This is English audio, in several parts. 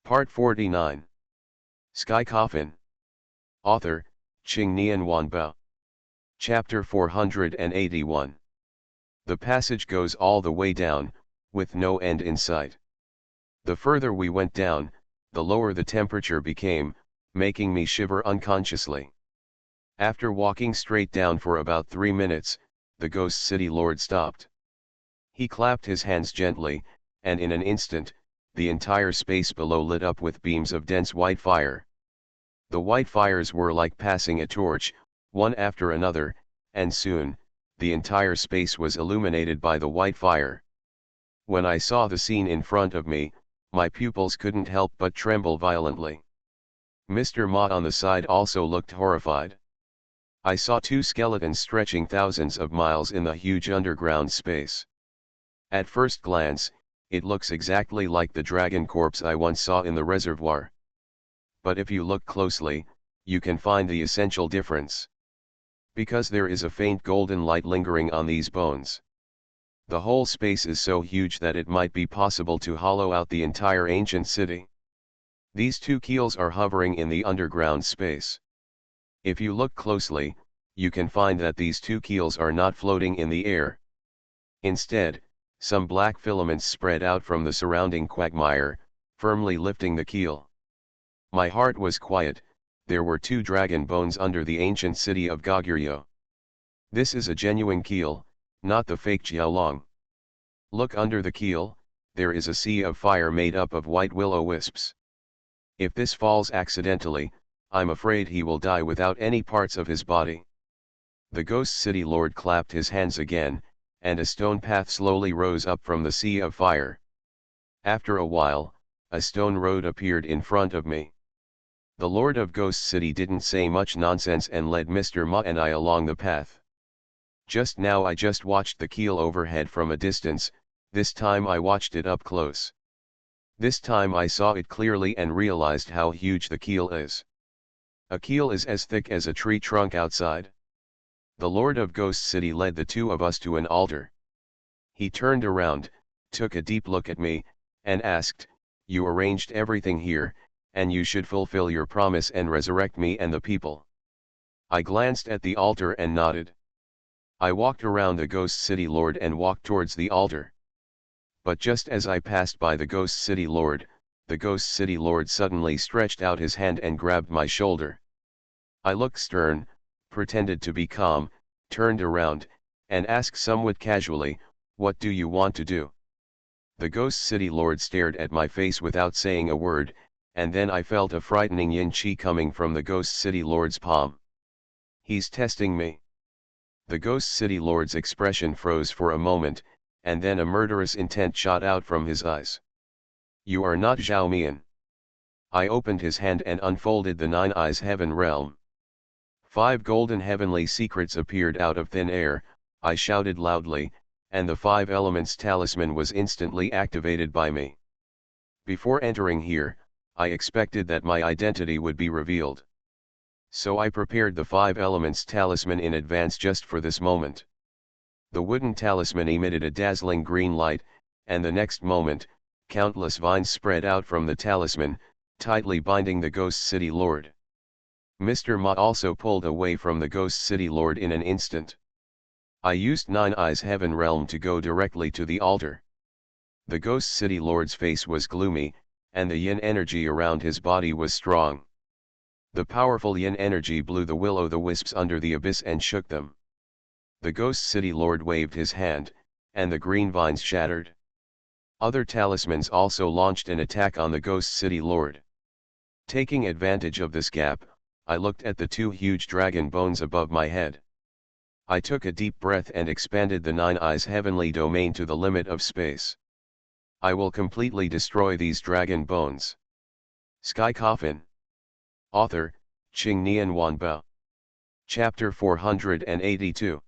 Part 49. Sky Coffin. Author, Ching Nian Wanbao. Chapter 481. The passage goes all the way down, with no end in sight. The further we went down, the lower the temperature became, making me shiver unconsciously. After walking straight down for about 3 minutes, the Ghost City Lord stopped. He clapped his hands gently, and in an instant, the entire space below lit up with beams of dense white fire. The white fires were like passing a torch, one after another, and soon, the entire space was illuminated by the white fire. When I saw the scene in front of me, my pupils couldn't help but tremble violently. Mr. Ma on the side also looked horrified. I saw two skeletons stretching thousands of miles in the huge underground space. At first glance, it looks exactly like the dragon corpse I once saw in the reservoir. But if you look closely, you can find the essential difference. Because there is a faint golden light lingering on these bones. The whole space is so huge that it might be possible to hollow out the entire ancient city. These two keels are hovering in the underground space. If you look closely, you can find that these two keels are not floating in the air. Instead, some black filaments spread out from the surrounding quagmire, firmly lifting the keel. My heart was quiet. There were two dragon bones under the ancient city of Goguryeo. This is a genuine keel, not the fake Jiaolong. Look under the keel, there is a sea of fire made up of white will-o-wisps. If this falls accidentally, I'm afraid he will die without any parts of his body. The Ghost City Lord clapped his hands again, and a stone path slowly rose up from the sea of fire. After a while, a stone road appeared in front of me. The Lord of Ghost City didn't say much nonsense and led Mr. Ma and I along the path. Just now I just watched the keel overhead from a distance, this time I watched it up close. This time I saw it clearly and realized how huge the keel is. A keel is as thick as a tree trunk outside. The Lord of Ghost City led the two of us to an altar. He turned around, took a deep look at me, and asked, "You arranged everything here, and you should fulfill your promise and resurrect me and the people." I glanced at the altar and nodded. I walked around the Ghost City Lord and walked towards the altar. But just as I passed by the Ghost City Lord, the Ghost City Lord suddenly stretched out his hand and grabbed my shoulder. I looked stern, pretended to be calm, turned around, and asked somewhat casually, "What do you want to do?" The Ghost City Lord stared at my face without saying a word, and then I felt a frightening yin chi coming from the Ghost City Lord's palm. "He's testing me." The Ghost City Lord's expression froze for a moment, and then a murderous intent shot out from his eyes. "You are not Zhao Mian." I opened his hand and unfolded the Nine Eyes Heaven Realm. 5 golden heavenly secrets appeared out of thin air. I shouted loudly, and the 5 elements talisman was instantly activated by me. Before entering here, I expected that my identity would be revealed. So I prepared the 5 elements talisman in advance just for this moment. The wooden talisman emitted a dazzling green light, and the next moment, countless vines spread out from the talisman, tightly binding the Ghost City Lord. Mr. Ma also pulled away from the Ghost City Lord in an instant. I used Nine Eyes Heaven Realm to go directly to the altar. The Ghost City Lord's face was gloomy, and the yin energy around his body was strong. The powerful yin energy blew the will-o'-the-wisps under the abyss and shook them. The Ghost City Lord waved his hand, and the green vines shattered. Other talismans also launched an attack on the Ghost City Lord. Taking advantage of this gap, I looked at the 2 huge dragon bones above my head. I took a deep breath and expanded the Nine Eyes heavenly domain to the limit of space. I will completely destroy these dragon bones. Sky Coffin. Author, Ching Nian Wanbao. Chapter 482.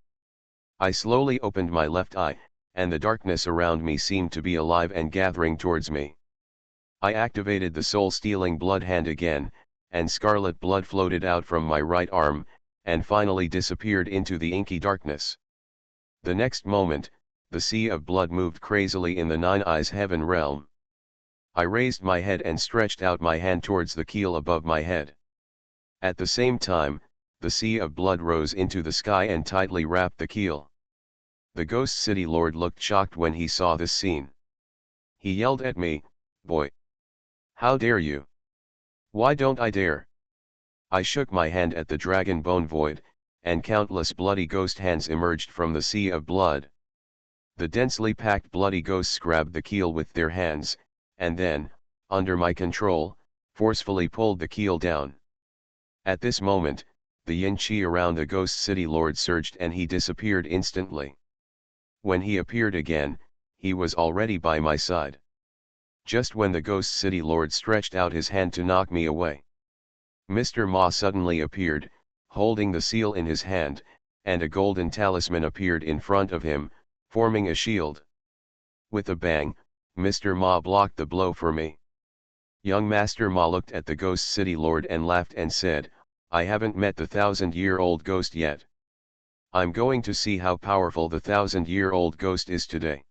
I slowly opened my left eye, and the darkness around me seemed to be alive and gathering towards me. I activated the soul-stealing blood hand again, and scarlet blood floated out from my right arm, and finally disappeared into the inky darkness. The next moment, the sea of blood moved crazily in the Nine Eyes Heaven Realm. I raised my head and stretched out my hand towards the keel above my head. At the same time, the sea of blood rose into the sky and tightly wrapped the keel. The Ghost City Lord looked shocked when he saw this scene. He yelled at me, "Boy! How dare you? Why don't I dare?" I shook my hand at the dragon bone void, and countless bloody ghost hands emerged from the sea of blood. The densely packed bloody ghosts grabbed the keel with their hands, and then, under my control, forcefully pulled the keel down. At this moment, the yin chi around the Ghost City Lord surged and he disappeared instantly. When he appeared again, he was already by my side. Just when the Ghost City Lord stretched out his hand to knock me away, Mr. Ma suddenly appeared, holding the seal in his hand, and a golden talisman appeared in front of him, forming a shield. With a bang, Mr. Ma blocked the blow for me. Young Master Ma looked at the Ghost City Lord and laughed and said, "I haven't met the 1,000-year-old ghost yet. I'm going to see how powerful the 1,000-year-old ghost is today."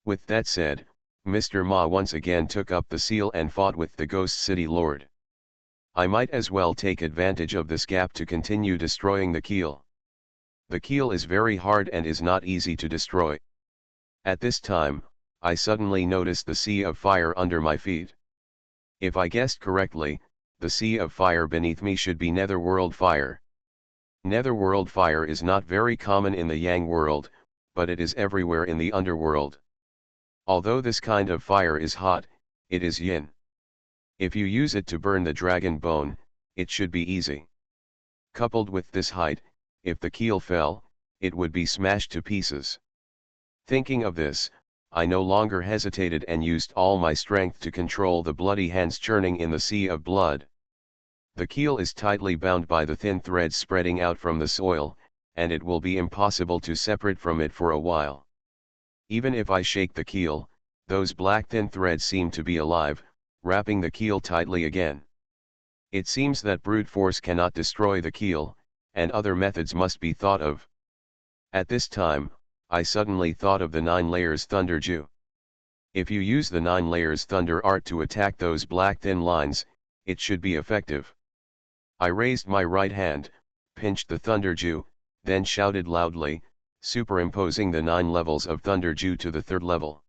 With that said, Mr. Ma once again took up the seal and fought with the Ghost City Lord. I might as well take advantage of this gap to continue destroying the keel. The keel is very hard and is not easy to destroy. At this time, I suddenly noticed the sea of fire under my feet. If I guessed correctly, the sea of fire beneath me should be netherworld fire. Netherworld fire is not very common in the Yang world, but it is everywhere in the underworld. Although this kind of fire is hot, it is yin. If you use it to burn the dragon bone, it should be easy. Coupled with this height, if the keel fell, it would be smashed to pieces. Thinking of this, I no longer hesitated and used all my strength to control the bloody hands churning in the sea of blood. The keel is tightly bound by the thin threads spreading out from the soil, and it will be impossible to separate from it for a while. Even if I shake the keel, those black thin threads seem to be alive, wrapping the keel tightly again. It seems that brute force cannot destroy the keel, and other methods must be thought of. At this time, I suddenly thought of the 9 layers Thunder Jew. If you use the 9 layers Thunder Art to attack those black thin lines, it should be effective. I raised my right hand, pinched the Thunder Jew, then shouted loudly, superimposing the 9 levels of Thunder Jew to the 3rd level.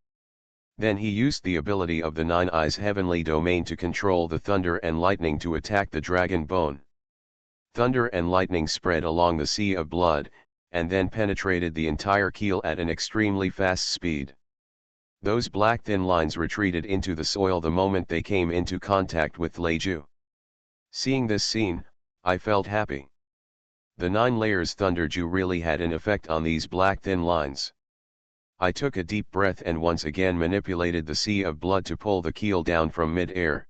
Then he used the ability of the 9 Eyes Heavenly Domain to control the thunder and lightning to attack the dragon bone. Thunder and lightning spread along the sea of blood, and then penetrated the entire keel at an extremely fast speed. Those black thin lines retreated into the soil the moment they came into contact with Leiju. Seeing this scene, I felt happy. The 9 layers Thunder Jew really had an effect on these black thin lines. I took a deep breath and once again manipulated the sea of blood to pull the keel down from mid-air.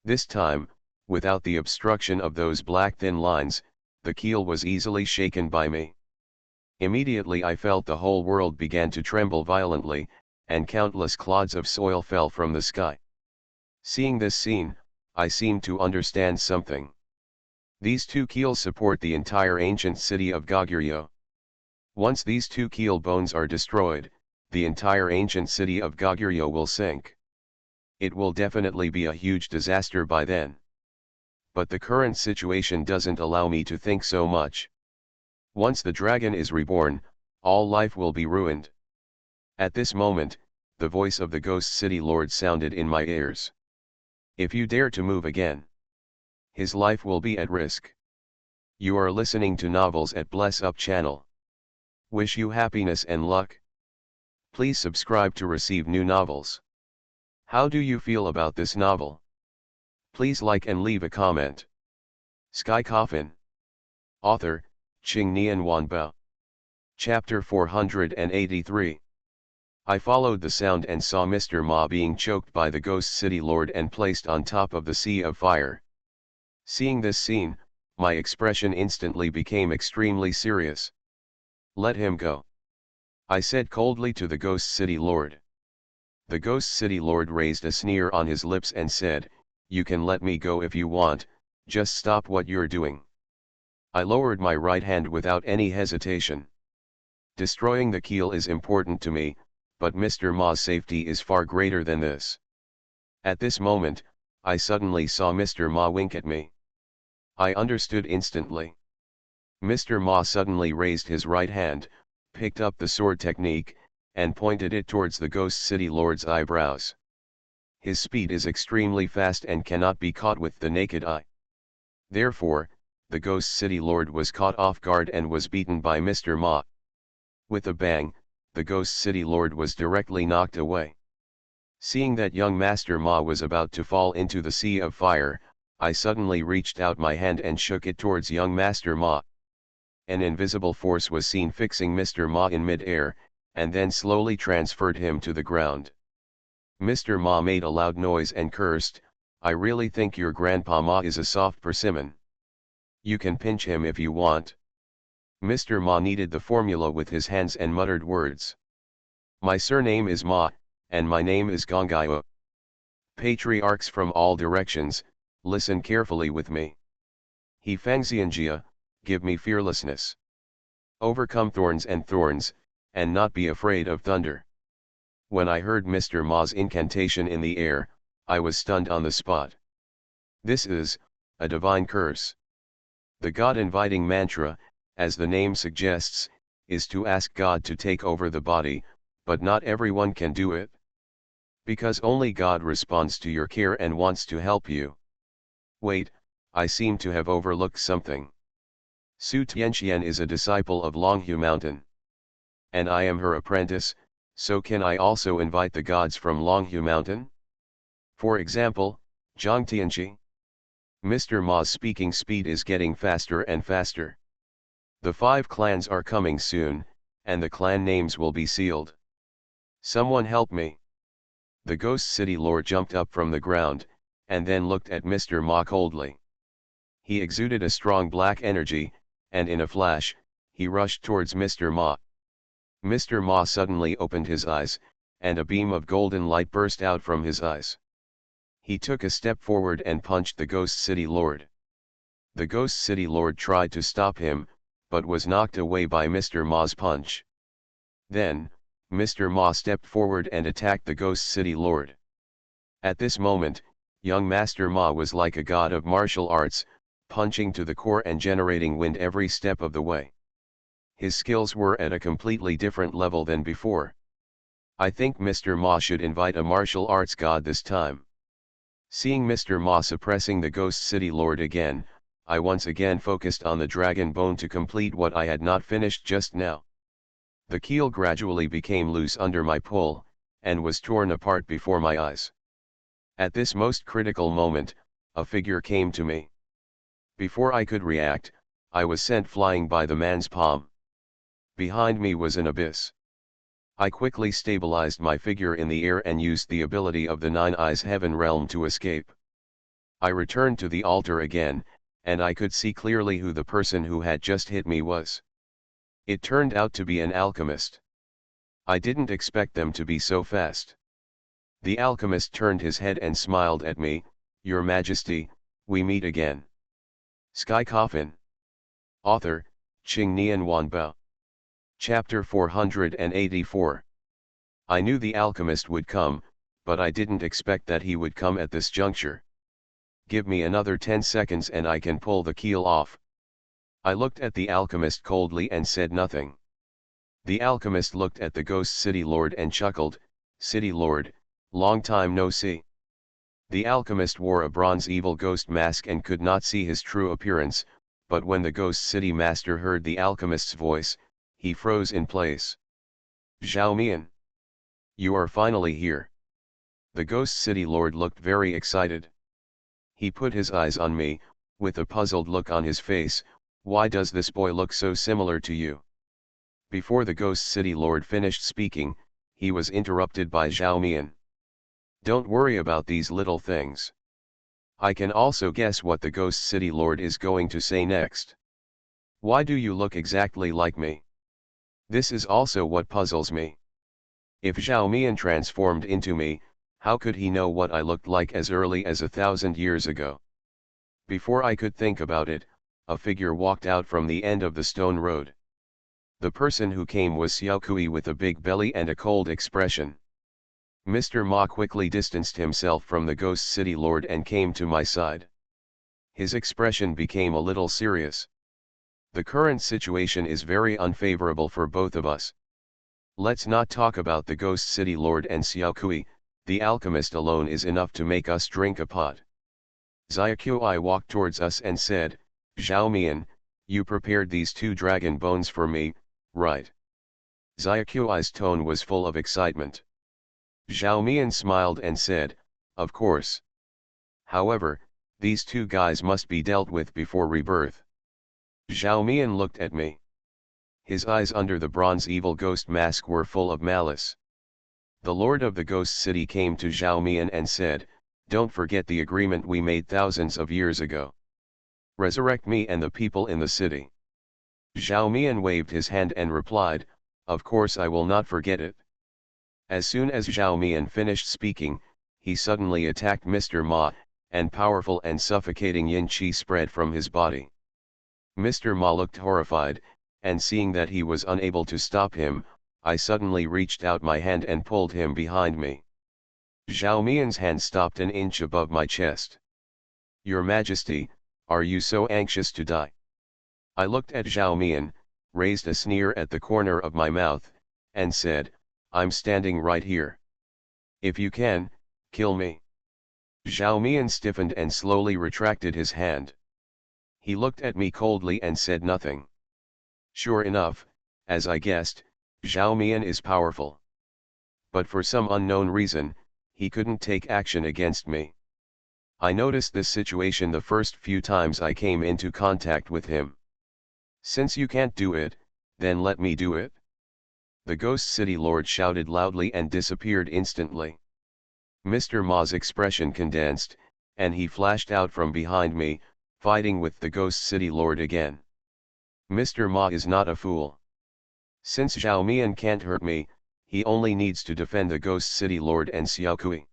This time, without the obstruction of those black thin lines, the keel was easily shaken by me. Immediately I felt the whole world began to tremble violently, and countless clods of soil fell from the sky. Seeing this scene, I seemed to understand something. These 2 keels support the entire ancient city of Goguryeo. Once these 2 keel bones are destroyed, the entire ancient city of Goguryeo will sink. It will definitely be a huge disaster by then. But the current situation doesn't allow me to think so much. Once the dragon is reborn, all life will be ruined. At this moment, the voice of the Ghost City Lord sounded in my ears. If you dare to move again, his life will be at risk. You are listening to Novels at Bless Up channel. Wish you happiness and luck. Please subscribe to receive new novels. How do you feel about this novel? Please like and leave a comment. Sky Coffin. Author, Qing Nian Wanbao. Chapter 483. I followed the sound and saw Mr. Ma being choked by the Ghost City Lord and placed on top of the sea of fire. Seeing this scene, my expression instantly became extremely serious. Let him go, I said coldly to the Ghost City Lord. The Ghost City Lord raised a sneer on his lips and said, "You can let me go if you want, just stop what you're doing." I lowered my right hand without any hesitation. Destroying the keel is important to me, but Mr. Ma's safety is far greater than this. At this moment, I suddenly saw Mr. Ma wink at me. I understood instantly. Mr. Ma suddenly raised his right hand, picked up the sword technique, and pointed it towards the Ghost City Lord's eyebrows. His speed is extremely fast and cannot be caught with the naked eye. Therefore, the Ghost City Lord was caught off guard and was beaten by Mr. Ma. With a bang, the Ghost City Lord was directly knocked away. Seeing that young Master Ma was about to fall into the sea of fire, I suddenly reached out my hand and shook it towards young Master Ma. An invisible force was seen fixing Mr. Ma in mid-air, and then slowly transferred him to the ground. Mr. Ma made a loud noise and cursed, "I really think your Grandpa Ma is a soft persimmon. You can pinch him if you want." Mr. Ma kneaded the formula with his hands and muttered words. "My surname is Ma, and my name is Gongaiwa. Patriarchs from all directions, listen carefully with me. He Fangxianjia, give me fearlessness. Overcome thorns, and not be afraid of thunder." When I heard Mr. Ma's incantation in the air, I was stunned on the spot. This is a divine curse. The God-inviting mantra, as the name suggests, is to ask God to take over the body, but not everyone can do it. Because only God responds to your care and wants to help you. Wait, I seem to have overlooked something. Su Tianxian is a disciple of Longhu Mountain. And I am her apprentice, so can I also invite the gods from Longhu Mountain? For example, Zhang Tianqi. Mr. Ma's speaking speed is getting faster and faster. The 5 clans are coming soon, and the clan names will be sealed. Someone help me. The Ghost City Lord jumped up from the ground, and then looked at Mr. Ma coldly. He exuded a strong black energy, and in a flash, he rushed towards Mr. Ma. Mr. Ma suddenly opened his eyes, and a beam of golden light burst out from his eyes. He took a step forward and punched the Ghost City Lord. The Ghost City Lord tried to stop him, but was knocked away by Mr. Ma's punch. Then, Mr. Ma stepped forward and attacked the Ghost City Lord. At this moment, young Master Ma was like a god of martial arts, punching to the core and generating wind every step of the way. His skills were at a completely different level than before. I think Mr. Ma should invite a martial arts god this time. Seeing Mr. Ma suppressing the Ghost City Lord again, I once again focused on the dragon bone to complete what I had not finished just now. The keel gradually became loose under my pull, and was torn apart before my eyes. At this most critical moment, a figure came to me. Before I could react, I was sent flying by the man's palm. Behind me was an abyss. I quickly stabilized my figure in the air and used the ability of the 9 Eyes Heaven Realm to escape. I returned to the altar again, and I could see clearly who the person who had just hit me was. It turned out to be an alchemist. I didn't expect them to be so fast. The alchemist turned his head and smiled at me, "Your Majesty, we meet again." Sky Coffin. Author, Qing Nian Wanbao. Chapter 484. I knew the alchemist would come, but I didn't expect that he would come at this juncture. Give me another 10 seconds and I can pull the keel off. I looked at the alchemist coldly and said nothing. The alchemist looked at the Ghost City Lord and chuckled, "City Lord, long time no see." The alchemist wore a bronze evil ghost mask and could not see his true appearance, but when the Ghost City Master heard the alchemist's voice, he froze in place. "Zhao Mian, you are finally here." The Ghost City Lord looked very excited. He put his eyes on me, with a puzzled look on his face. "Why does this boy look so similar to you?" Before the Ghost City Lord finished speaking, he was interrupted by Zhao Mian. "Don't worry about these little things. I can also guess what the Ghost City Lord is going to say next. Why do you look exactly like me? This is also what puzzles me. If Zhao Mian transformed into me, how could he know what I looked like as early as 1,000 years ago?" Before I could think about it, a figure walked out from the end of the stone road. The person who came was Xiao Kui with a big belly and a cold expression. Mr. Ma quickly distanced himself from the Ghost City Lord and came to my side. His expression became a little serious. The current situation is very unfavorable for both of us. Let's not talk about the Ghost City Lord and Xiaokui, the alchemist alone is enough to make us drink a pot. Xiaokui walked towards us and said, "Zhao Mian, you prepared these 2 dragon bones for me, right?" Xiaokui's tone was full of excitement. Zhao Mian smiled and said, "Of course. However, these 2 guys must be dealt with before rebirth." Zhao Mian looked at me. His eyes under the bronze evil ghost mask were full of malice. The Lord of the Ghost City came to Zhao Mian and said, "Don't forget the agreement we made thousands of years ago. Resurrect me and the people in the city." Zhao Mian waved his hand and replied, "Of course I will not forget it." As soon as Zhao Mian finished speaking, he suddenly attacked Mr. Ma, and powerful and suffocating yin qi spread from his body. Mr. Ma looked horrified, and seeing that he was unable to stop him, I suddenly reached out my hand and pulled him behind me. Zhao Mian's hand stopped an inch above my chest. "Your Majesty, are you so anxious to die?" I looked at Zhao Mian, raised a sneer at the corner of my mouth, and said, "I'm standing right here. If you can, kill me." Zhao Mian stiffened and slowly retracted his hand. He looked at me coldly and said nothing. Sure enough, as I guessed, Zhao Mian is powerful. But for some unknown reason, he couldn't take action against me. I noticed this situation the first few times I came into contact with him. "Since you can't do it, then let me do it." The Ghost City Lord shouted loudly and disappeared instantly. Mr. Ma's expression condensed, and he flashed out from behind me, fighting with the Ghost City Lord again. Mr. Ma is not a fool. Since Zhao Mian can't hurt me, he only needs to defend the Ghost City Lord and Xiaokui.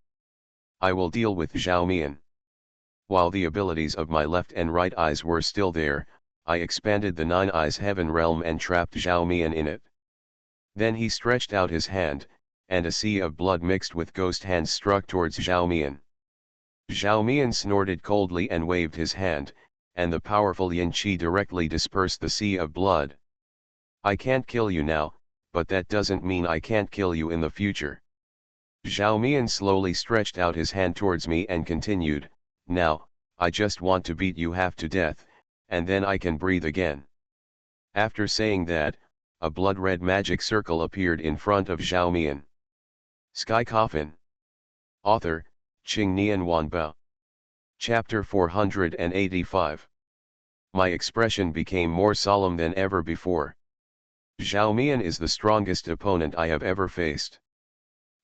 I will deal with Zhao Mian. While the abilities of my left and right eyes were still there, I expanded the 9 eyes heaven realm and trapped Zhao Mian in it. Then he stretched out his hand, and a sea of blood mixed with ghost hands struck towards Zhao Mian. Zhao Mian snorted coldly and waved his hand, and the powerful yin qi directly dispersed the sea of blood. "I can't kill you now, but that doesn't mean I can't kill you in the future." Zhao Mian slowly stretched out his hand towards me and continued, "Now, I just want to beat you half to death, and then I can breathe again." After saying that, a blood-red magic circle appeared in front of Zhao Mian. Sky Coffin. Author, Qing Nian Wanbao. Chapter 485. My expression became more solemn than ever before. Zhao Mian is the strongest opponent I have ever faced.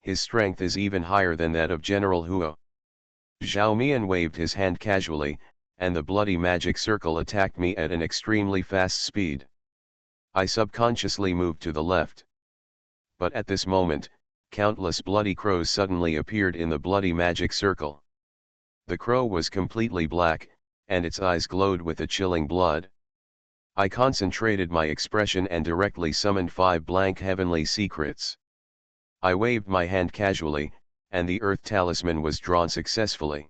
His strength is even higher than that of General Huo. Zhao Mian waved his hand casually, and the bloody magic circle attacked me at an extremely fast speed. I subconsciously moved to the left. But at this moment, countless bloody crows suddenly appeared in the bloody magic circle. The crow was completely black, and its eyes glowed with a chilling blood. I concentrated my expression and directly summoned 5 blank heavenly secrets. I waved my hand casually, and the earth talisman was drawn successfully.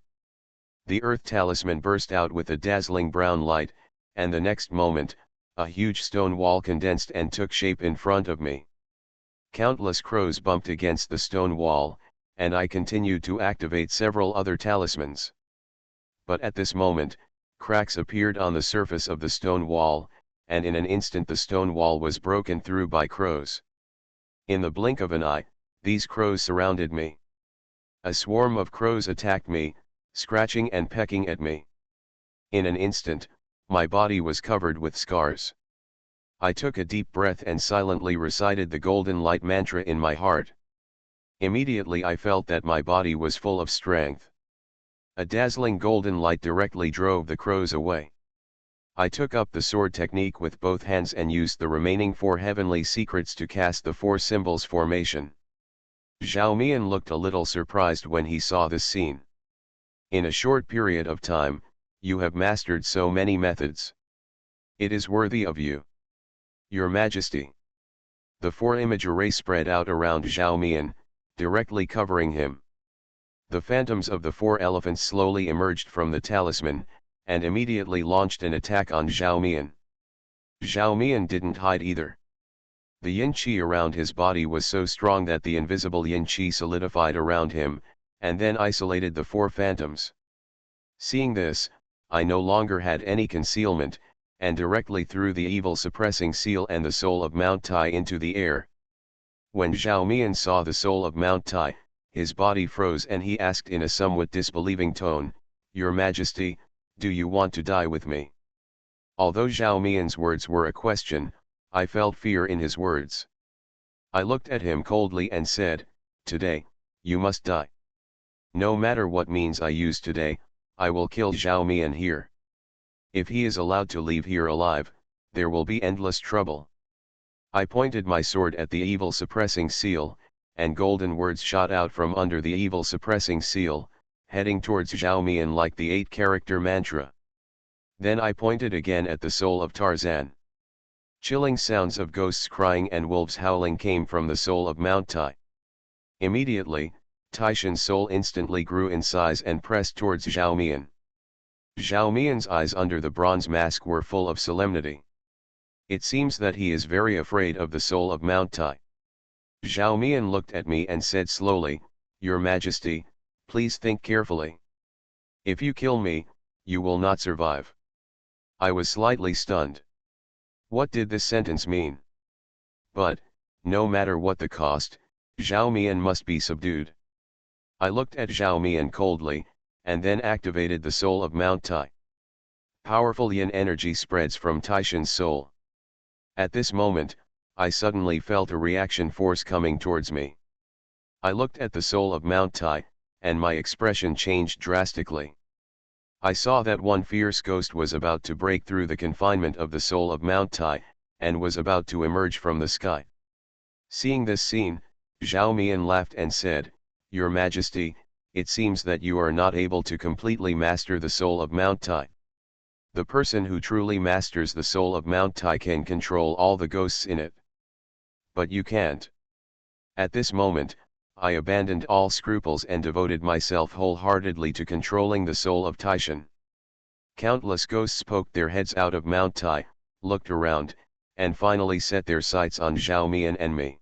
The earth talisman burst out with a dazzling brown light, and the next moment, a huge stone wall condensed and took shape in front of me. Countless crows bumped against the stone wall, and I continued to activate several other talismans. But at this moment, cracks appeared on the surface of the stone wall, and in an instant the stone wall was broken through by crows. In the blink of an eye, these crows surrounded me. A swarm of crows attacked me, scratching and pecking at me. In an instant, my body was covered with scars. I took a deep breath and silently recited the golden light mantra in my heart. Immediately I felt that my body was full of strength. A dazzling golden light directly drove the crows away. I took up the sword technique with both hands and used the remaining 4 heavenly secrets to cast the 4 symbols formation. Zhao Mian looked a little surprised when he saw this scene. In a short period of time, you have mastered so many methods. It is worthy of you. Your Majesty. The 4-image array spread out around Zhao Mian, directly covering him. The phantoms of the four elephants slowly emerged from the talisman, and immediately launched an attack on Zhao Mian. Zhao Mian didn't hide either. The yin qi around his body was so strong that the invisible yin qi solidified around him, and then isolated the four phantoms. Seeing this, I no longer had any concealment, and directly threw the evil suppressing seal and the soul of Mount Tai into the air. When Zhao Mian saw the soul of Mount Tai, his body froze and he asked in a somewhat disbelieving tone, "Your Majesty, do you want to die with me?" Although Zhao Mian's words were a question, I felt fear in his words. I looked at him coldly and said, "Today, you must die. No matter what means I use today, I will kill Zhao Mian here. If he is allowed to leave here alive, there will be endless trouble." I pointed my sword at the evil suppressing seal, and golden words shot out from under the evil suppressing seal, heading towards Zhao Mian like the 8-character mantra. Then I pointed again at the soul of Tarzan. Chilling sounds of ghosts crying and wolves howling came from the soul of Mount Tai. Immediately, Taishan's soul instantly grew in size and pressed towards Zhao Mian. Zhao Mian's eyes under the bronze mask were full of solemnity. It seems that he is very afraid of the soul of Mount Tai. Zhao Mian looked at me and said slowly, "Your Majesty, please think carefully. If you kill me, you will not survive." I was slightly stunned. What did this sentence mean? But, no matter what the cost, Zhao Mian must be subdued. I looked at Zhao Mian coldly, and then activated the soul of Mount Tai. Powerful yin energy spreads from Taishan's soul. At this moment, I suddenly felt a reaction force coming towards me. I looked at the soul of Mount Tai, and my expression changed drastically. I saw that one fierce ghost was about to break through the confinement of the soul of Mount Tai, and was about to emerge from the sky. Seeing this scene, Zhao Mian laughed and said, "Your Majesty, it seems that you are not able to completely master the soul of Mount Tai. The person who truly masters the soul of Mount Tai can control all the ghosts in it. But you can't." At this moment, I abandoned all scruples and devoted myself wholeheartedly to controlling the soul of Taishan. Countless ghosts poked their heads out of Mount Tai, looked around, and finally set their sights on Zhao Mian and me.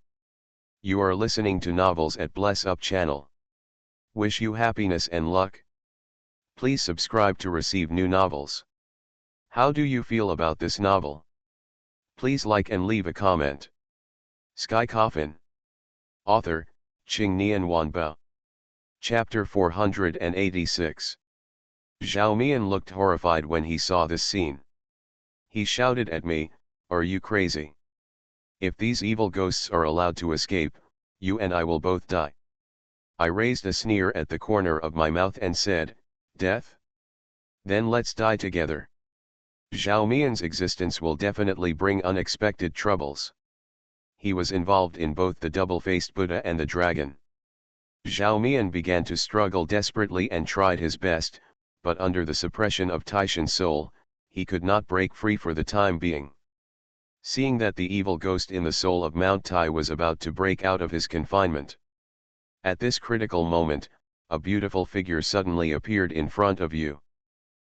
You are listening to Novels at Bless Up channel. Wish you happiness and luck. Please subscribe to receive new novels. How do you feel about this novel? Please like and leave a comment. Sky Coffin. Author, Qingnian Wanba. Chapter 486. Zhao Mian looked horrified when he saw this scene. He shouted at me, "Are you crazy? If these evil ghosts are allowed to escape, you and I will both die." I raised a sneer at the corner of my mouth and said, "Death? Then let's die together. Zhao Mian's existence will definitely bring unexpected troubles. He was involved in both the double-faced Buddha and the dragon." Zhao Mian began to struggle desperately and tried his best, but under the suppression of Taishan's soul, he could not break free for the time being. Seeing that the evil ghost in the soul of Mount Tai was about to break out of his confinement. At this critical moment, a beautiful figure suddenly appeared in front of you.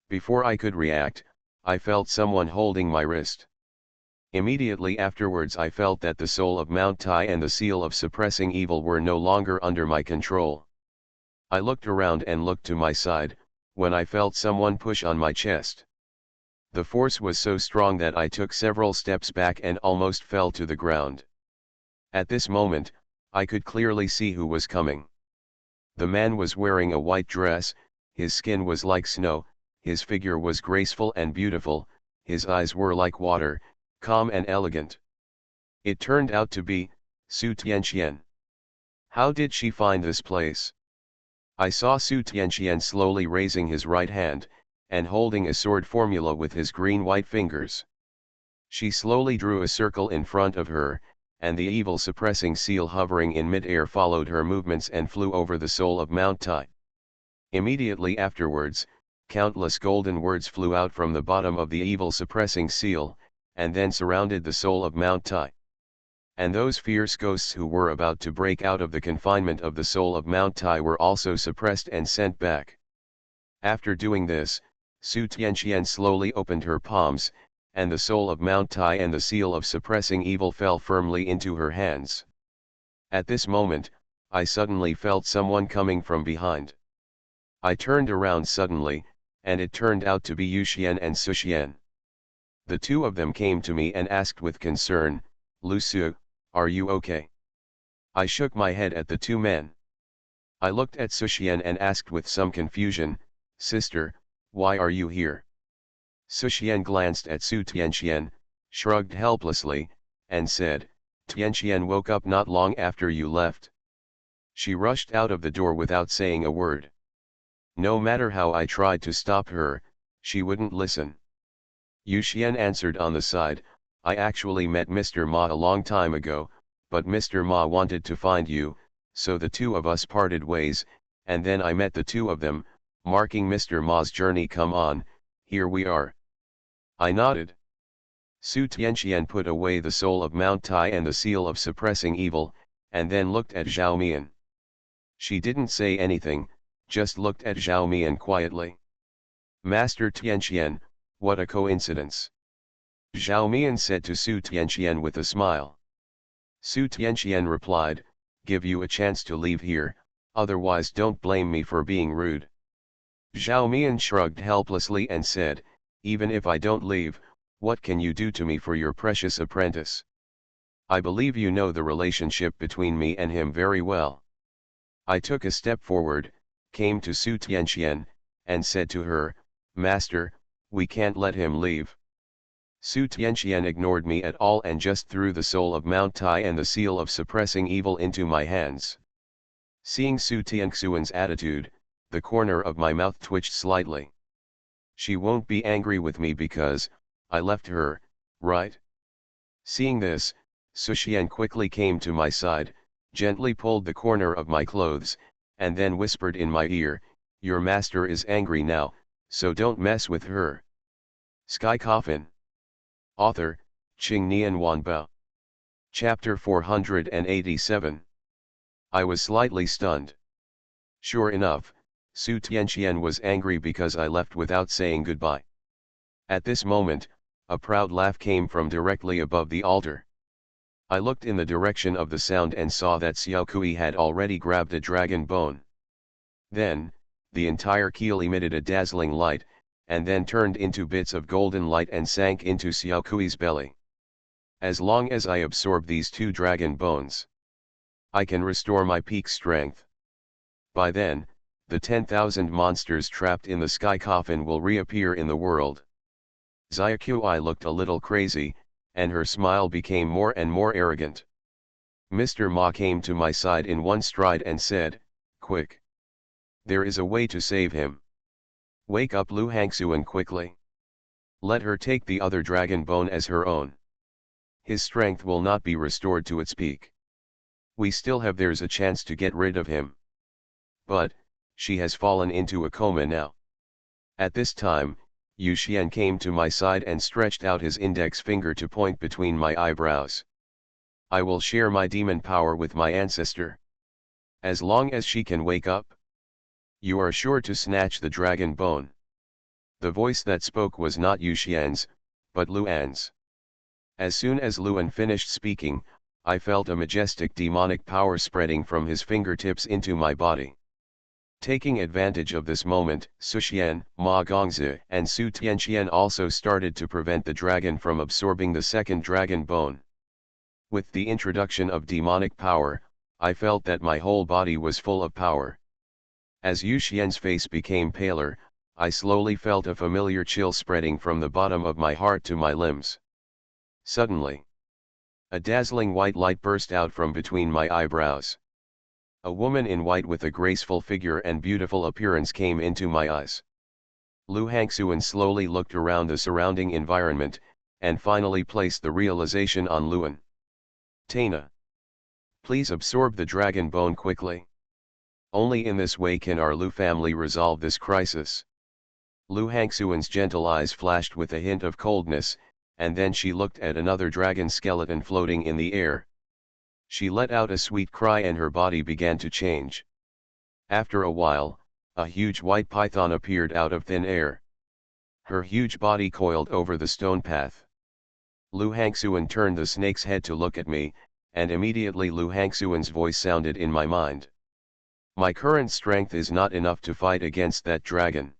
Before I could react, I felt someone holding my wrist. Immediately afterwards I felt that the soul of Mount Tai and the seal of suppressing evil were no longer under my control. I looked around and looked to my side, when I felt someone push on my chest. The force was so strong that I took several steps back and almost fell to the ground. At this moment, I could clearly see who was coming. The man was wearing a white dress, his skin was like snow, his figure was graceful and beautiful, his eyes were like water, calm and elegant. It turned out to be Su Tianqian. How did she find this place? I saw Su Tianqian slowly raising his right hand, and holding a sword formula with his green-white fingers. She slowly drew a circle in front of her, and the evil suppressing seal hovering in mid-air followed her movements and flew over the soul of Mount Tai. Immediately afterwards, countless golden words flew out from the bottom of the evil suppressing seal, and then surrounded the soul of Mount Tai. and those fierce ghosts who were about to break out of the confinement of the soul of Mount Tai were also suppressed and sent back. After doing this, Su Tianqian slowly opened her palms, and the soul of Mount Tai and the seal of suppressing evil fell firmly into her hands. At this moment, I suddenly felt someone coming from behind. I turned around suddenly, and it turned out to Yu Xian and Su Xian. The two of them came to me and asked with concern, "Lu Su, are you okay?" I shook my head at the two men. I looked at Su Xian and asked with some confusion, "Sister, why are you here?" Su Xian glanced at Su Tianqian, shrugged helplessly, and said, "Tianqian woke up not long after you left." She rushed out of the door without saying a word. No matter how I tried to stop her, she wouldn't listen. Yu Xian answered on the side, "I actually met Mr. Ma a long time ago, but Mr. Ma wanted to find you, so the two of us parted ways, and then I met the two of them, marking Mr. Ma's journey. Come on, here we are." I nodded. Su Tianqian put away the soul of Mount Tai and the seal of suppressing evil, and then looked at Zhao Mian. She didn't say anything, just looked at Zhao Mian quietly. "Master Tianqian, what a coincidence," Zhao Mian said to Su Tianqian with a smile. Su Tianqian replied, "Give you a chance to leave here, otherwise don't blame me for being rude." Zhao Mian shrugged helplessly and said, "Even if I don't leave, what can you do to me for your precious apprentice? I believe you know the relationship between me and him very well." I took a step forward, came to Su Tianqian, and said to her, "Master, we can't let him leave." Su Tianqian ignored me at all and just threw the soul of Mount Tai and the seal of suppressing evil into my hands. Seeing Su Tianxuan's attitude, the corner of my mouth twitched slightly. She won't be angry with me because I left her, right? Seeing this, Su Xian quickly came to my side, gently pulled the corner of my clothes, and then whispered in my ear, "Your master is angry now, so don't mess with her." Sky Coffin. Author, Qing Nian Wanba. Chapter 487. I was slightly stunned. Sure enough, Su Tianqian was angry because I left without saying goodbye. At this moment, a proud laugh came from directly above the altar. I looked in the direction of the sound and saw that Xiao Kui had already grabbed a dragon bone. Then, the entire keel emitted a dazzling light, and then turned into bits of golden light and sank into Xiao Kui's belly. As long as I absorb these two dragon bones, I can restore my peak strength. By then, the 10,000 monsters trapped in the sky coffin will reappear in the world. Xiaokui looked a little crazy, and her smile became more and more arrogant. Mr. Ma came to my side in one stride and said, "Quick! There is a way to save him. Wake up Lu Hangxuan quickly. Let her take the other dragon bone as her own. His strength will not be restored to its peak. We still have there's a chance to get rid of him. But, she has fallen into a coma now." At this time, Yu Xian came to my side and stretched out his index finger to point between my eyebrows. "I will share my demon power with my ancestor. As long as she can wake up, you are sure to snatch the dragon bone." The voice that spoke was not Yu Xian's, but Luan's. As soon as Luan finished speaking, I felt a majestic demonic power spreading from his fingertips into my body. Taking advantage of this moment, Su Xian, Ma Gongzi, and Su Tianqian also started to prevent the dragon from absorbing the second dragon bone. With the introduction of demonic power, I felt that my whole body was full of power. As Yu Xian's face became paler, I slowly felt a familiar chill spreading from the bottom of my heart to my limbs. Suddenly, a dazzling white light burst out from between my eyebrows. A woman in white with a graceful figure and beautiful appearance came into my eyes. Lu Hangxuan slowly looked around the surrounding environment, and finally placed the realization on Luan. "Tana, please absorb the dragon bone quickly. Only in this way can our Lu family resolve this crisis." Lu Hangxuan's gentle eyes flashed with a hint of coldness, and then she looked at another dragon skeleton floating in the air. She let out a sweet cry and her body began to change. After a while, a huge white python appeared out of thin air. Her huge body coiled over the stone path. Lu Hangxuan turned the snake's head to look at me, and immediately Lu Hangxuan's voice sounded in my mind. My current strength is not enough to fight against that dragon.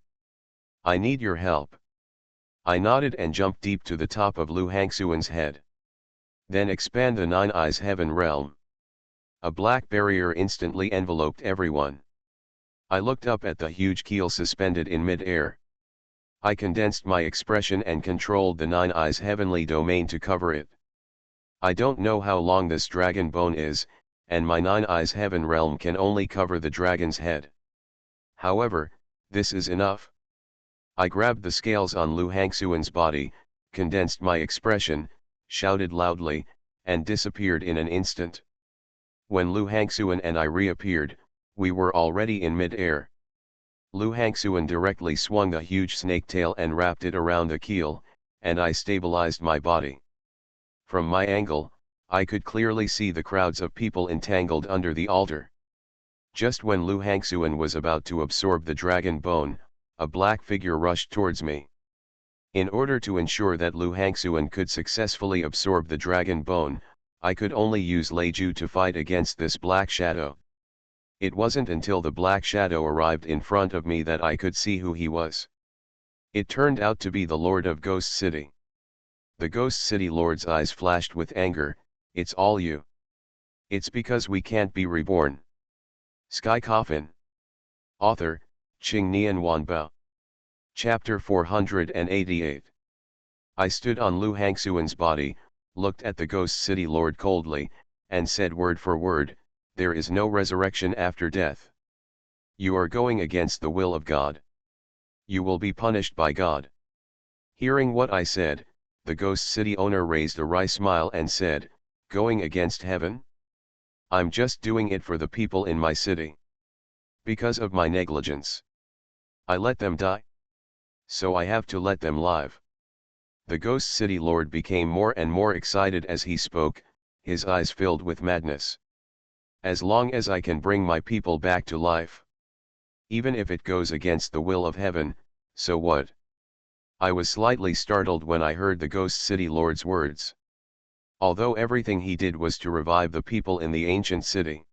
I need your help. I nodded and jumped deep to the top of Lu Hangxuan's head. Then expand the Nine Eyes Heaven realm. A black barrier instantly enveloped everyone. I looked up at the huge keel suspended in mid-air. I condensed my expression and controlled the Nine Eyes Heavenly domain to cover it. I don't know how long this dragon bone is, and my Nine Eyes Heaven realm can only cover the dragon's head. However, this is enough. I grabbed the scales on Lu Hangxuan's body, condensed my expression, shouted loudly, and disappeared in an instant. When Lu Hangxuan and I reappeared, we were already in mid-air. Lu Hangxuan directly swung the huge snake tail and wrapped it around the keel, and I stabilized my body. From my angle, I could clearly see the crowds of people entangled under the altar. Just when Lu Hangxuan was about to absorb the dragon bone, a black figure rushed towards me. In order to ensure that Lu Hangxuan could successfully absorb the dragon bone, I could only use Lei Ju to fight against this black shadow. It wasn't until the black shadow arrived in front of me that I could see who he was. It turned out to be the Lord of Ghost City. The Ghost City Lord's eyes flashed with anger. It's all you. It's because we can't be reborn. Sky Coffin. Author, Qing Nian Wanbao. Chapter 488. I stood on Lu Hangxuan's body, looked at the Ghost City Lord coldly, and said word for word, there is no resurrection after death. You are going against the will of God. You will be punished by God. Hearing what I said, the Ghost City owner raised a wry smile and said, going against heaven? I'm just doing it for the people in my city. Because of my negligence. I let them die. So I have to let them live. The Ghost City Lord became more and more excited as he spoke, his eyes filled with madness. As long as I can bring my people back to life. Even if it goes against the will of heaven, so what? I was slightly startled when I heard the Ghost City Lord's words. Although everything he did was to revive the people in the ancient city.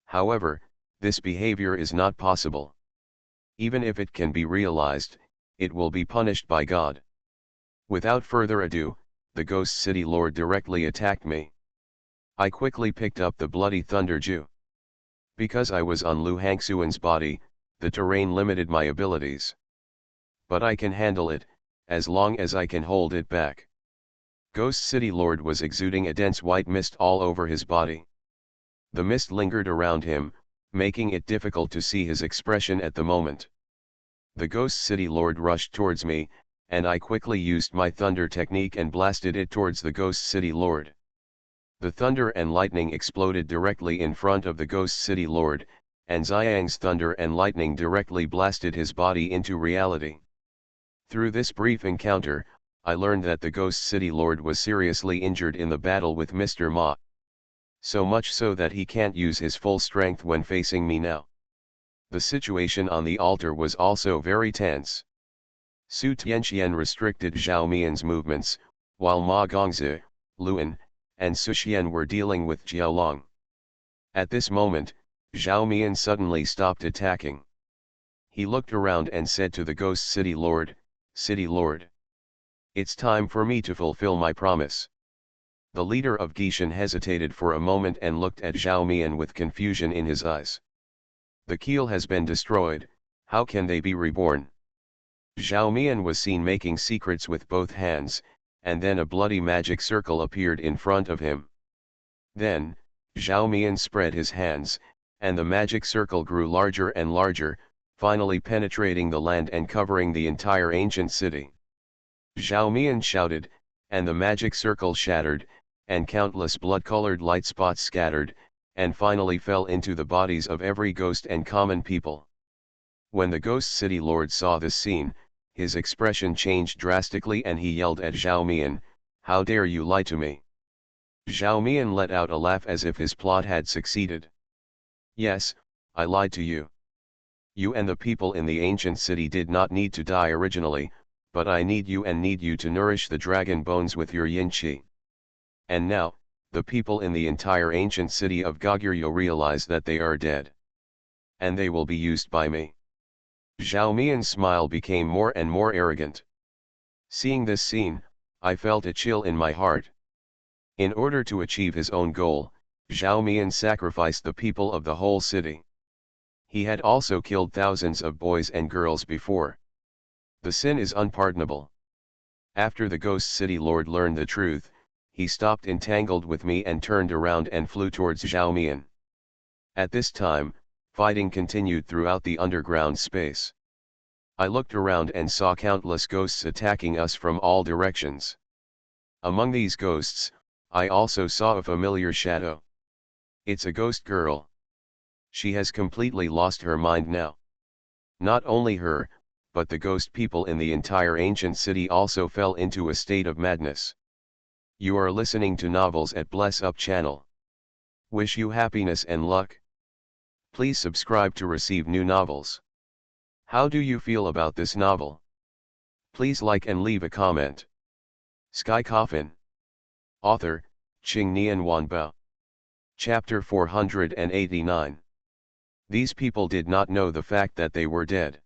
However, this behavior is not possible. Even if it can be realized, it will be punished by God. Without further ado, the Ghost City Lord directly attacked me. I quickly picked up the bloody Thunder Ju. Because I was on Lu Hangxuan's body, the terrain limited my abilities. But I can handle it, as long as I can hold it back. Ghost City Lord was exuding a dense white mist all over his body. The mist lingered around him, making it difficult to see his expression at the moment. The Ghost City Lord rushed towards me, and I quickly used my thunder technique and blasted it towards the Ghost City Lord. The thunder and lightning exploded directly in front of the Ghost City Lord, and Xiang's thunder and lightning directly blasted his body into reality. Through this brief encounter, I learned that the Ghost City Lord was seriously injured in the battle with Mr. Ma. So much so that he can't use his full strength when facing me now. The situation on the altar was also very tense. Su Tianxian restricted Zhao Mian's movements, while Ma Gongzi, Luan, and Su Xian were dealing with Jiaolong. At this moment, Zhao Mian suddenly stopped attacking. He looked around and said to the Ghost City Lord, City Lord. It's time for me to fulfill my promise. The leader of Gishan hesitated for a moment and looked at Zhao Mian with confusion in his eyes. The keel has been destroyed, how can they be reborn? Zhao Mian was seen making secrets with both hands, and then a bloody magic circle appeared in front of him. Then, Zhao Mian spread his hands, and the magic circle grew larger and larger, finally penetrating the land and covering the entire ancient city. Zhao Mian shouted, and the magic circle shattered, and countless blood-colored light spots scattered, and finally fell into the bodies of every ghost and common people. When the Ghost City Lord saw this scene, his expression changed drastically and he yelled at Zhao Mian, how dare you lie to me? Zhao Mian let out a laugh as if his plot had succeeded. Yes, I lied to you. You and the people in the ancient city did not need to die originally, but I need you to nourish the dragon bones with your yin qi. And now, the people in the entire ancient city of Goguryeo realize that they are dead. And they will be used by me. Zhao Mian's smile became more and more arrogant. Seeing this scene, I felt a chill in my heart. In order to achieve his own goal, Zhao Mian sacrificed the people of the whole city. He had also killed thousands of boys and girls before. The sin is unpardonable. After the Ghost City Lord learned the truth, he stopped entangled with me and turned around and flew towards Zhao Mian. At this time, fighting continued throughout the underground space. I looked around and saw countless ghosts attacking us from all directions. Among these ghosts, I also saw a familiar shadow. It's a ghost girl. She has completely lost her mind now. Not only her, but the ghost people in the entire ancient city also fell into a state of madness. You are listening to Novels at Bless Up channel. Wish you happiness and luck. Please subscribe to receive new novels. How do you feel about this novel? Please like and leave a comment. Sky Coffin. Author, Qingnian Wanbao. Chapter 489. These people did not know the fact that they were dead.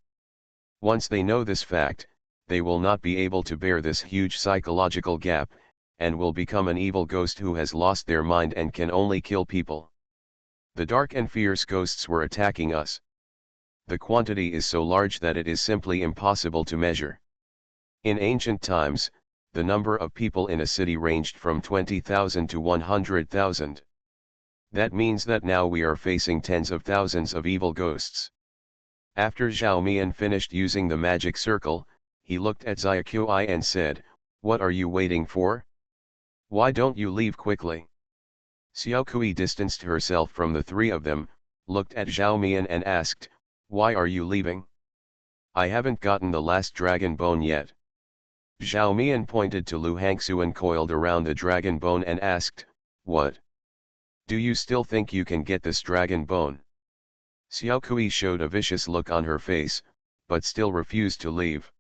Once they know this fact, they will not be able to bear this huge psychological gap, and will become an evil ghost who has lost their mind and can only kill people. The dark and fierce ghosts were attacking us. The quantity is so large that it is simply impossible to measure. In ancient times, the number of people in a city ranged from 20,000 to 100,000. That means that now we are facing tens of thousands of evil ghosts. After Zhao Mian finished using the magic circle, he looked at Xiaoqui and said, "What are you waiting for? Why don't you leave quickly?" Xiaoqui distanced herself from the three of them, looked at Zhao Mian and asked, "Why are you leaving? I haven't gotten the last dragon bone yet." Zhao Mian pointed to Lu Hangxuan coiled around the dragon bone and asked, "What? Do you still think you can get this dragon bone?" Xiaoqui showed a vicious look on her face, but still refused to leave.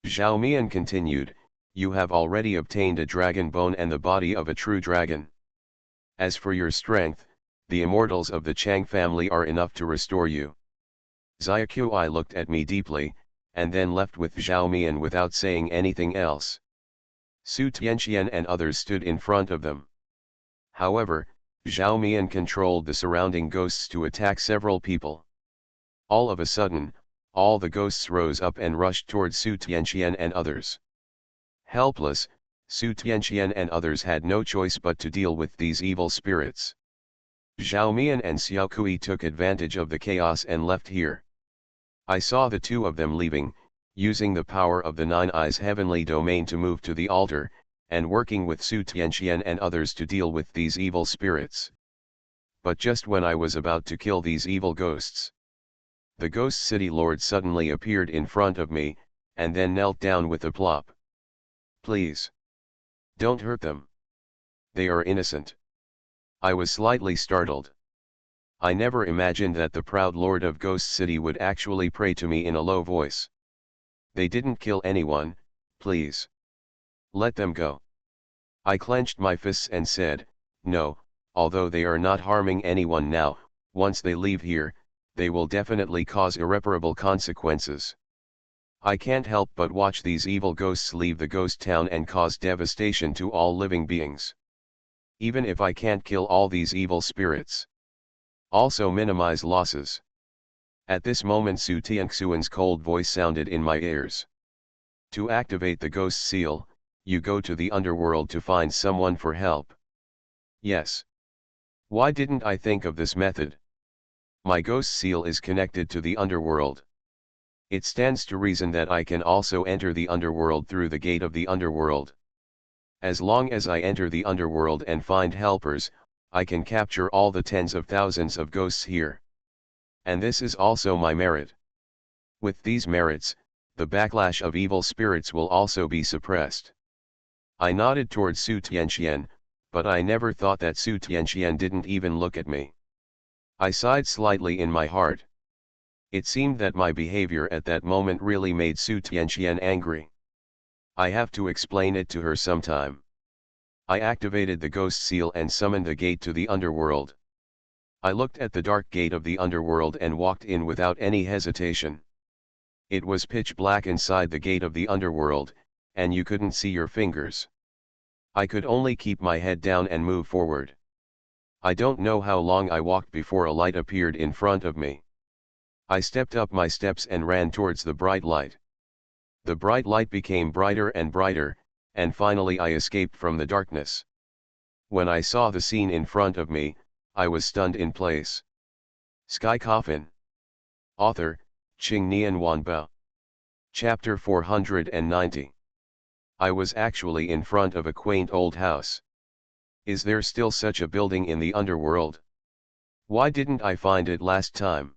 Zhao Mian continued, "You have already obtained a dragon bone and the body of a true dragon. As for your strength, the immortals of the Chang family are enough to restore you." Xiaoqui looked at me deeply, and then left with Zhao Mian without saying anything else. Su Tianqian and others stood in front of them. However, Zhao Mian controlled the surrounding ghosts to attack several people. All of a sudden, all the ghosts rose up and rushed towards Su Tianqian and others. Helpless, Su Tianqian and others had no choice but to deal with these evil spirits. Zhao Mian and Xiaoqui took advantage of the chaos and left here. I saw the two of them leaving, using the power of the Nine Eyes heavenly domain to move to the altar, and working with Su Tianqian and others to deal with these evil spirits. But just when I was about to kill these evil ghosts, the Ghost City Lord suddenly appeared in front of me, and then knelt down with a plop. "Please, don't hurt them. They are innocent." I was slightly startled. I never imagined that the proud Lord of Ghost City would actually pray to me in a low voice. "They didn't kill anyone, please. Let them go." I clenched my fists and said, "No, although they are not harming anyone now, once they leave here, they will definitely cause irreparable consequences. I can't help but watch these evil ghosts leave the ghost town and cause devastation to all living beings. Even if I can't kill all these evil spirits, also minimize losses." At this moment Su Tianxuan's cold voice sounded in my ears. "To activate the ghost seal, you go to the underworld to find someone for help." Yes. Why didn't I think of this method? My ghost seal is connected to the underworld. It stands to reason that I can also enter the underworld through the gate of the underworld. As long as I enter the underworld and find helpers, I can capture all the tens of thousands of ghosts here. And this is also my merit. With these merits, the backlash of evil spirits will also be suppressed. I nodded towards Su Tianqian, but I never thought that Su Tianxian didn't even look at me. I sighed slightly in my heart. It seemed that my behavior at that moment really made Su Tianxian angry. I have to explain it to her sometime. I activated the ghost seal and summoned the gate to the underworld. I looked at the dark gate of the underworld and walked in without any hesitation. It was pitch black inside the gate of the underworld, and you couldn't see your fingers. I could only keep my head down and move forward. I don't know how long I walked before a light appeared in front of me. I stepped up my steps and ran towards the bright light. The bright light became brighter and brighter, and finally I escaped from the darkness. When I saw the scene in front of me, I was stunned in place. Sky Coffin. Author, Qing Nian Wanbao. Chapter 490. I was actually in front of a quaint old house. Is there still such a building in the underworld? Why didn't I find it last time?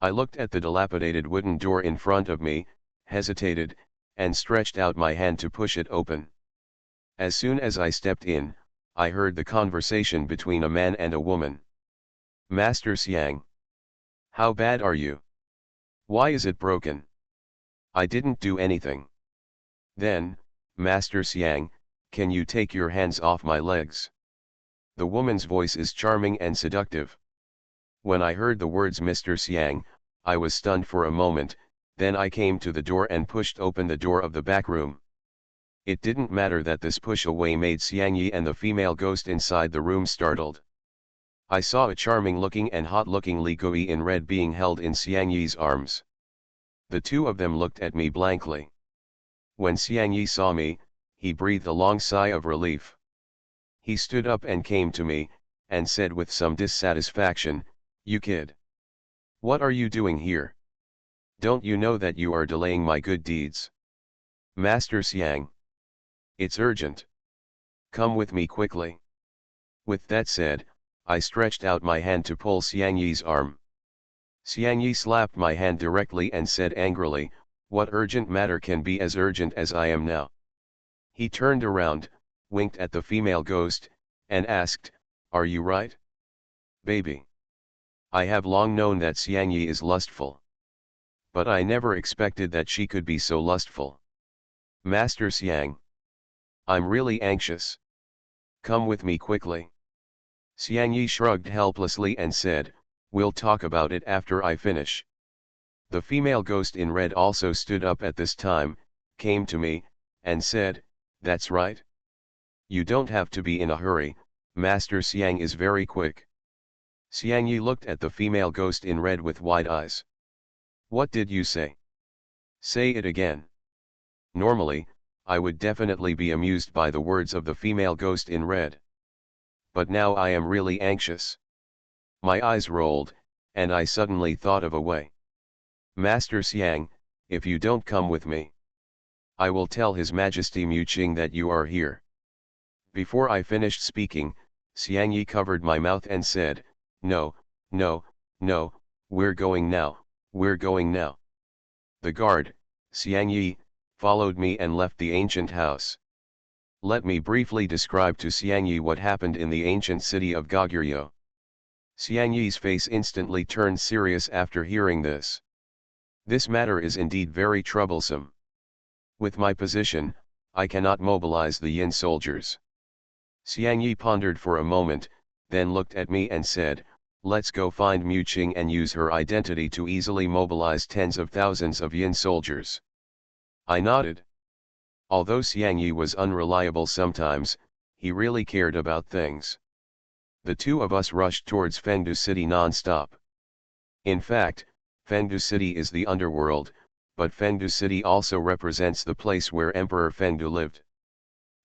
I looked at the dilapidated wooden door in front of me, hesitated, and stretched out my hand to push it open. As soon as I stepped in, I heard the conversation between a man and a woman. Master Xiang. How bad are you? Why is it broken? I didn't do anything. Then, Master Xiang, can you take your hands off my legs? The woman's voice is charming and seductive. When I heard the words Mr. Xiang, I was stunned for a moment, then I came to the door and pushed open the door of the back room. It didn't matter that this push away made Xiang Yi and the female ghost inside the room startled. I saw a charming-looking and hot-looking Li Gui in red being held in Xiang Yi's arms. The two of them looked at me blankly. When Xiang Yi saw me, he breathed a long sigh of relief. He stood up and came to me, and said with some dissatisfaction, "You kid. What are you doing here? Don't you know that you are delaying my good deeds?" Master Xiang. It's urgent. Come with me quickly. With that said, I stretched out my hand to pull Xiang Yi's arm. Xiang Yi slapped my hand directly and said angrily, "What urgent matter can be as urgent as I am now?" He turned around, winked at the female ghost, and asked, "Are you right, baby?" I have long known that Xiang Yi is lustful. But I never expected that she could be so lustful. Master Xiang. I'm really anxious. Come with me quickly. Xiang Yi shrugged helplessly and said, "We'll talk about it after I finish." The female ghost in red also stood up at this time, came to me, and said, "That's right. You don't have to be in a hurry, Master Xiang is very quick." Xiang Yi looked at the female ghost in red with wide eyes. "What did you say? Say it again." Normally, I would definitely be amused by the words of the female ghost in red. But now I am really anxious. My eyes rolled, and I suddenly thought of a way. "Master Xiang, if you don't come with me, I will tell His Majesty Mu Qing that you are here." Before I finished speaking, Xiang Yi covered my mouth and said, "No, no, no, we're going now, we're going now." The guard, Xiang Yi, followed me and left the ancient house. Let me briefly describe to Xiang Yi what happened in the ancient city of Goguryeo. Xiang Yi's face instantly turned serious after hearing this. This matter is indeed very troublesome. With my position, I cannot mobilize the Yin soldiers. Xiang Yi pondered for a moment, then looked at me and said, "Let's go find Mu Qing and use her identity to easily mobilize tens of thousands of Yin soldiers." I nodded. Although Xiang Yi was unreliable sometimes, he really cared about things. The two of us rushed towards Fengdu City non-stop. In fact, Fengdu City is the underworld, but Fengdu City also represents the place where Emperor Fengdu lived.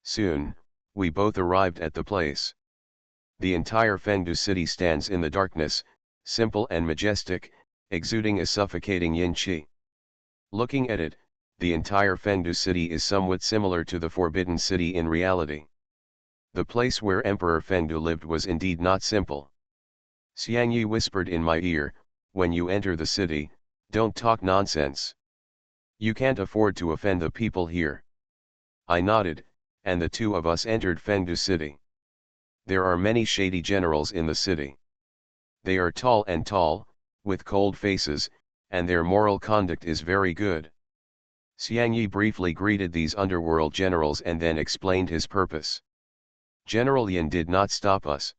Soon, we both arrived at the place. The entire Fengdu City stands in the darkness, simple and majestic, exuding a suffocating yin qi. Looking at it, the entire Fengdu City is somewhat similar to the Forbidden City in reality. The place where Emperor Fengdu lived was indeed not simple. Xiang Yi whispered in my ear, "When you enter the city, don't talk nonsense. You can't afford to offend the people here." I nodded, and the two of us entered Fengdu City. There are many shady generals in the city. They are tall and tall, with cold faces, and their moral conduct is very good. Xiang Yi briefly greeted these underworld generals and then explained his purpose. General Yin did not stop us.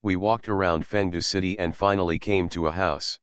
We walked around Fengdu city and finally came to a house.